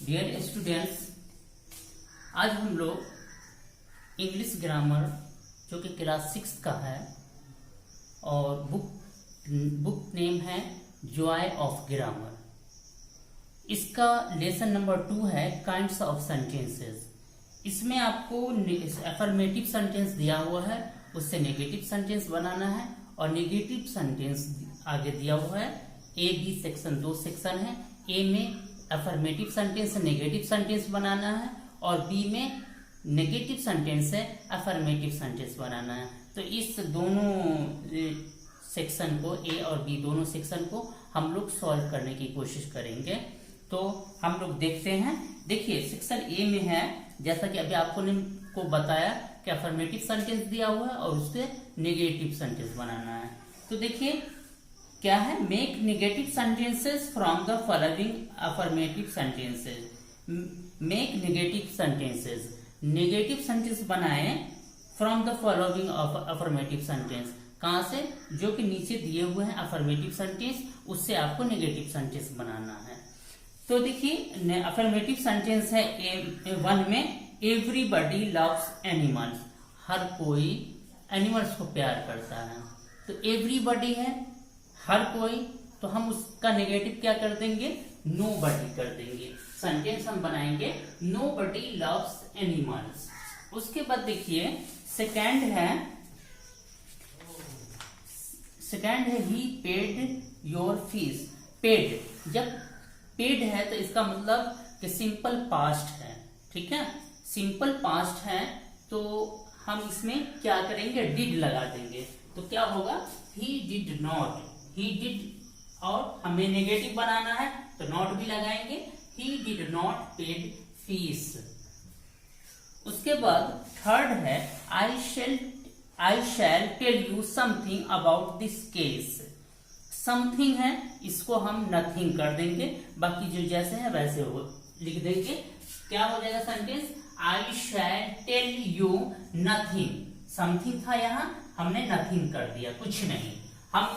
Dear students, आज हम लोग इंग्लिश ग्रामर जो कि क्लास 6 का है और बुक नेम है जॉय ऑफ ग्रामर। इसका लेसन नंबर 2 है काइंड्स ऑफ सेंटेंसेस। इसमें आपको अफर्मेटिव सेंटेंस दिया हुआ है, उससे नेगेटिव सेंटेंस बनाना है और नेगेटिव सेंटेंस आगे दिया हुआ है। ए बी सेक्शन 2 सेक्शन है। ए में अफर्मेटिव सेंटेंस से नेगेटिव सेंटेंस बनाना है और बी में नेगेटिव सेंटेंस से अफर्मेटिव सेंटेंस बनाना है। तो इस दोनों सेक्शन को, ए और बी दोनों सेक्शन को हम लोग सॉल्व करने की कोशिश करेंगे। तो हम लोग देखते हैं। देखिए सेक्शन ए में है, जैसा कि अभी आपको ने को बताया कि अफर्मेटिव सेंटेंस दिया हुआ है और उससे नेगेटिव सेंटेंस बनाना है। तो देखिए क्या है, make negative sentences from the following affirmative sentences. Make negative sentences, negative sentence बनाए from the following affirmative sentence. कहां से? जो कि नीचे दिए हुए हैं अफर्मेटिव सेंटेंस, उससे आपको नेगेटिव सेंटेंस बनाना है। तो देखिए अफर्मेटिव सेंटेंस है A1 में, एवरीबडी लव्स एनिमल्स। हर कोई एनिमल्स को प्यार करता है। तो एवरीबडी है हर कोई, तो हम उसका नेगेटिव क्या कर देंगे? नोबडी कर देंगे। सेंटेंस हम बनाएंगे नोबडी लव्स एनिमल्स। उसके बाद देखिए सेकंड है ही पेड योर फीस। पेड, जब पेड है तो इसका मतलब कि सिंपल पास्ट है। ठीक है, सिंपल पास्ट है तो हम इसमें क्या करेंगे? डिड लगा देंगे। तो क्या होगा? He did not, he did, और हमें नेगेटिव बनाना है तो नॉट भी लगाएंगे। He did not paid fees. उसके बाद थर्ड है I shall tell you something about this case. Something है, इसको हम नथिंग कर देंगे, बाकी जो जैसे है वैसे हो लिख देंगे। क्या हो जाएगा sentence? I shall tell you nothing. Something था यहाँ, हमने नथिंग कर दिया, कुछ नहीं।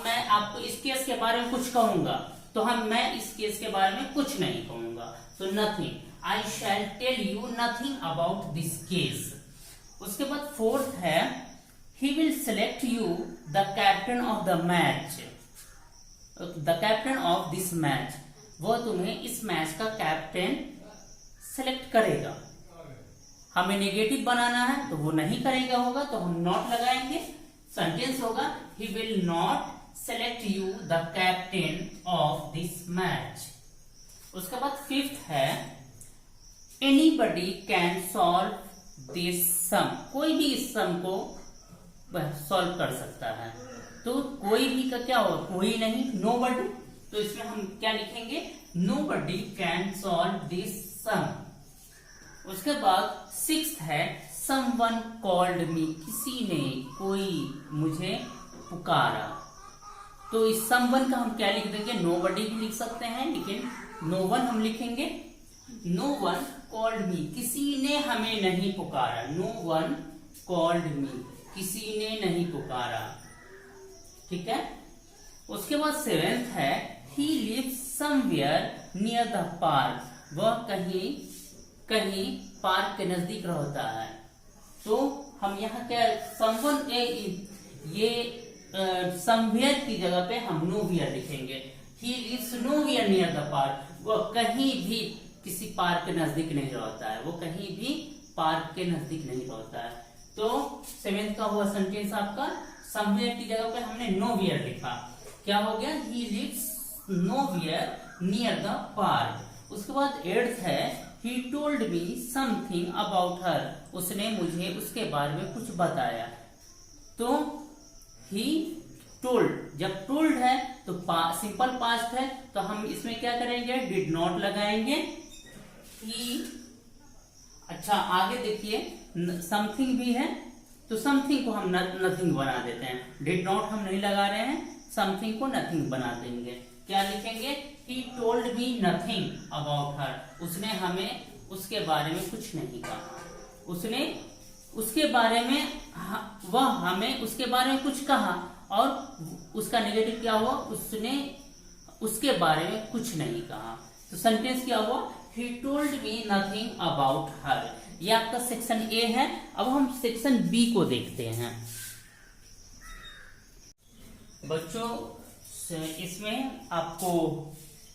मैं आपको इस केस के बारे में कुछ कहूंगा तो मैं इस केस के बारे में कुछ नहीं कहूंगा। तो nothing, I shall tell you nothing about this case. उसके बाद फोर्थ है he will select you the captain of the match. The captain of this match, वो तुम्हें इस मैच का कैप्टन सेलेक्ट करेगा। हमें नेगेटिव बनाना है तो वो नहीं करेगा होगा, तो हम नॉट लगाएंगे। सेंटेंस होगा he will not select you the captain of this match. उसके बाद फिफ्थ है एनीबडी कैन सॉल्व दिस सम। कोई भी इस सम को सॉल्व कर सकता है। तो कोई भी का क्या होगा? कोई नहीं, नोबडी। तो इसमें हम क्या लिखेंगे? नोबडी कैन सॉल्व दिस सम। उसके बाद सिक्स्थ है समवन कॉल्ड मी। किसी ने, कोई मुझे पुकारा। तो इस समवन का हम क्या लिख देंगे? नोबडी भी लिख सकते हैं, लेकिन नो वन हम लिखेंगे। नो वन कॉल्ड मी, किसी ने हमें नहीं पुकारा। नो वन कॉल्ड मी, किसी ने नहीं पुकारा। ठीक है। उसके बाद सेवेंथ है he lives somewhere near the park. वह कहीं पार्क के नजदीक रहता है। तो हम यहाँ क्या समवन, ये समवेयर की जगह पे हम नोवेयर लिखेंगे। He lives nowhere near the park, वो कहीं भी किसी पार्क के नजदीक नहीं रहता है। वो कहीं भी पार्क के नजदीक नहीं रहता है। तो सेवेंथ का हुआ सेंटेंस आपका समवेयर की जगह पे हमने नोवेयर लिखा। क्या हो गया? He lives nowhere near the park. उसके बाद एट्थ है He told me something about her. उसने मुझे उसके बारे में कुछ बताया। तो he told, जब told है तो सिंपल पास्ट है, तो हम इसमें क्या करेंगे? did not लगाएंगे। he, अच्छा आगे देखिए something भी है, तो something को हम nothing बना देते हैं। did not हम नहीं लगा रहे हैं, something को nothing बना देंगे। क्या लिखेंगे? He told me nothing about her. उसने हमें उसके बारे में कुछ नहीं कहा। उसने उसके बारे में, वह हमें उसके बारे में कुछ कहा, और उसका नेगेटिव क्या हुआ? उसने उसके बारे में कुछ नहीं कहा। तो सेंटेंस क्या हुआ? He told me nothing about her. ये आपका सेक्शन ए है। अब हम सेक्शन बी को देखते हैं। बच्चों इसमें आपको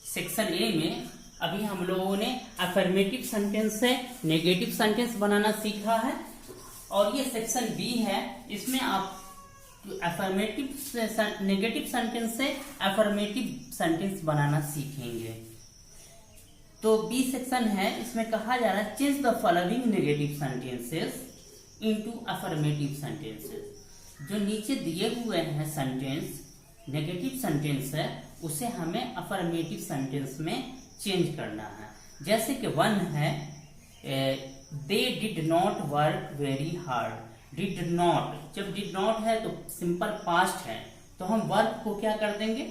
सेक्शन ए में अभी हम लोगों ने अफर्मेटिव सेंटेंस से नेगेटिव सेंटेंस बनाना सीखा है, और ये सेक्शन बी है। इसमें आप अफर्मेटिव नेगेटिव सेंटेंस से अफर्मेटिव सेंटेंस बनाना सीखेंगे। तो बी सेक्शन है, इसमें कहा जा रहा है change the following negative sentences into affirmative sentences. जो नीचे दिए हुए हैं सेंटेंस नेगेटिव सेंटेंस है, उसे हमें अफर्मेटिव सेंटेंस में चेंज करना है। जैसे कि वन है they did not work very hard. Did not, जब डिड नॉट है तो सिंपल पास्ट है, तो हम वर्क को क्या कर देंगे,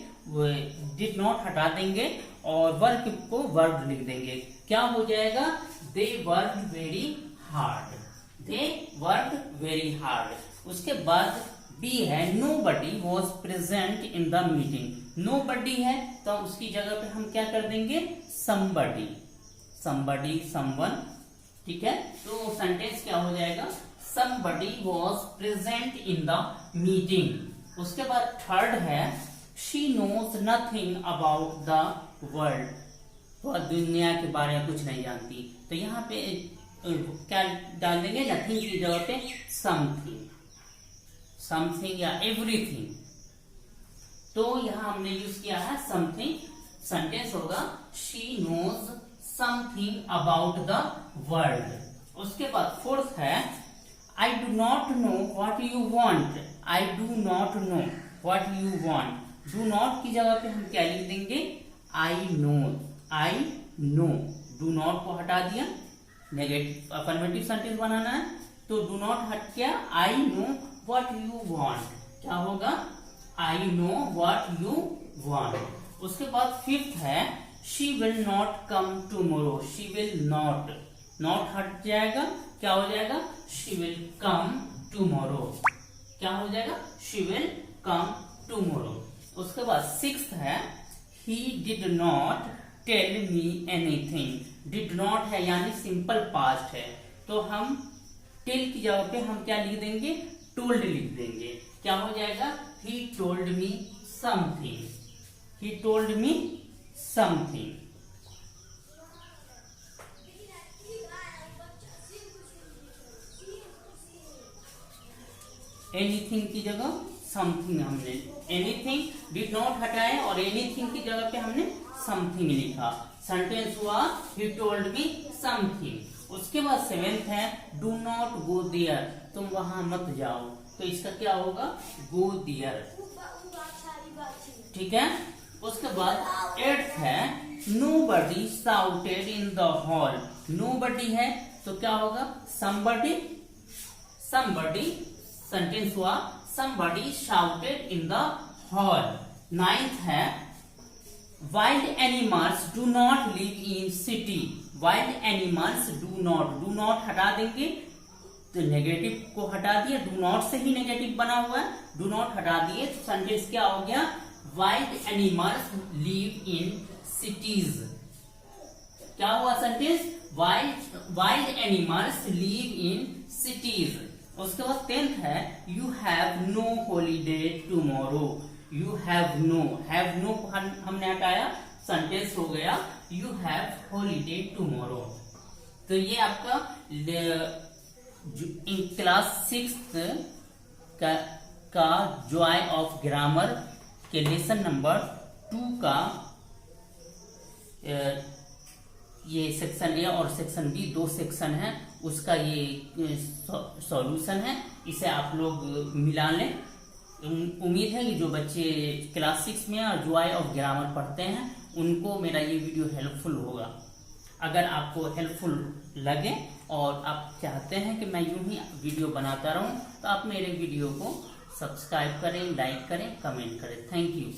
डिड नॉट हटा देंगे और वर्क को वर्ब लिख देंगे। क्या हो जाएगा, they work very hard. They work very hard. उसके बाद बी है nobody was present in the meeting। nobody है तो उसकी जगह पे हम क्या कर देंगे, somebody, somebody, someone। ठीक है, तो सेंटेंस क्या हो जाएगा, somebody was present in the meeting। उसके बाद थर्ड है she knows nothing about the world। वह दुनिया के बारे में कुछ नहीं जानती। तो यहाँ पे क्या डाल देंगे, नथिंग की जगह पे समथिंग, समथिंग या एवरीथिंग। तो यहाँ हमने यूज किया है समथिंग। सेंटेंस होगा she knows something about the world. उसके बाद फोर्थ है I do not know what you want. I do not know what you want. Do not की जगह पे हम क्या लिख देंगे, I know. I know, do not को हटा दिया, नेगेटिव अफर्मेटिव सेंटेंस बनाना है तो डू नॉट हट गया, I know what you want. क्या होगा, I know what you want. उसके बाद फिफ्थ है she will not come tomorrow. She will not, not हट जाएगा, क्या हो जाएगा, शी विल कम टुमारो। क्या हो जाएगा, शी विल कम टुमारो। उसके बाद सिक्स्थ है he did not tell me anything. Did not है यानी सिंपल पास्ट है, तो हम टेल की जगह पे हम क्या लिख देंगे, टोल्ड लिख देंगे। क्या हो जाएगा, he told me something। he told me something। Anything की जगह समथिंग हमने, एनीथिंग डिड नॉट हटाए और एनीथिंग की जगह पे हमने समथिंग लिखा। सेंटेंस हुआ he told me something। उसके बाद सेवेंथ है डू नॉट गो देयर। तुम वहां मत जाओ, तो इसका क्या होगा, गो देयर। ठीक है, उसके बाद एट्थ है nobody shouted in the hall। nobody है तो क्या होगा, somebody, somebody। सेंटेंस हुआ somebody shouted in the hall। Ninth है wild animals do not live in city। Wild animals do not, do not हटा देंगे तो नेगेटिव को हटा दिया, डू नॉट से ही नेगेटिव बना हुआ है, डू नॉट हटा दिए तो सेंटेंस क्या हो गया, wild animals live in cities. क्या हुआ sentence, wild animals live in cities. उसके बाद टेंथ है you have no holiday tomorrow. You have no को हमने हटाया, सेंटेंस हो गया यू हैव हॉलीडे टुमारो। तो ये आपका क्लास 6 का जॉय ऑफ ग्रामर के लेसन नंबर 2 का ये सेक्शन ए और सेक्शन बी, 2 सेक्शन है, उसका ये सॉल्यूशन है। इसे आप लोग मिला लें। उम्मीद है कि जो बच्चे क्लास 6 में और जॉय ऑफ ग्रामर पढ़ते हैं उनको मेरा ये वीडियो हेल्पफुल होगा। अगर आपको हेल्पफुल लगे और आप चाहते हैं कि मैं यूं ही वीडियो बनाता रहूं, तो आप मेरे वीडियो को सब्सक्राइब करें, लाइक करें, कमेंट करें। Thank you.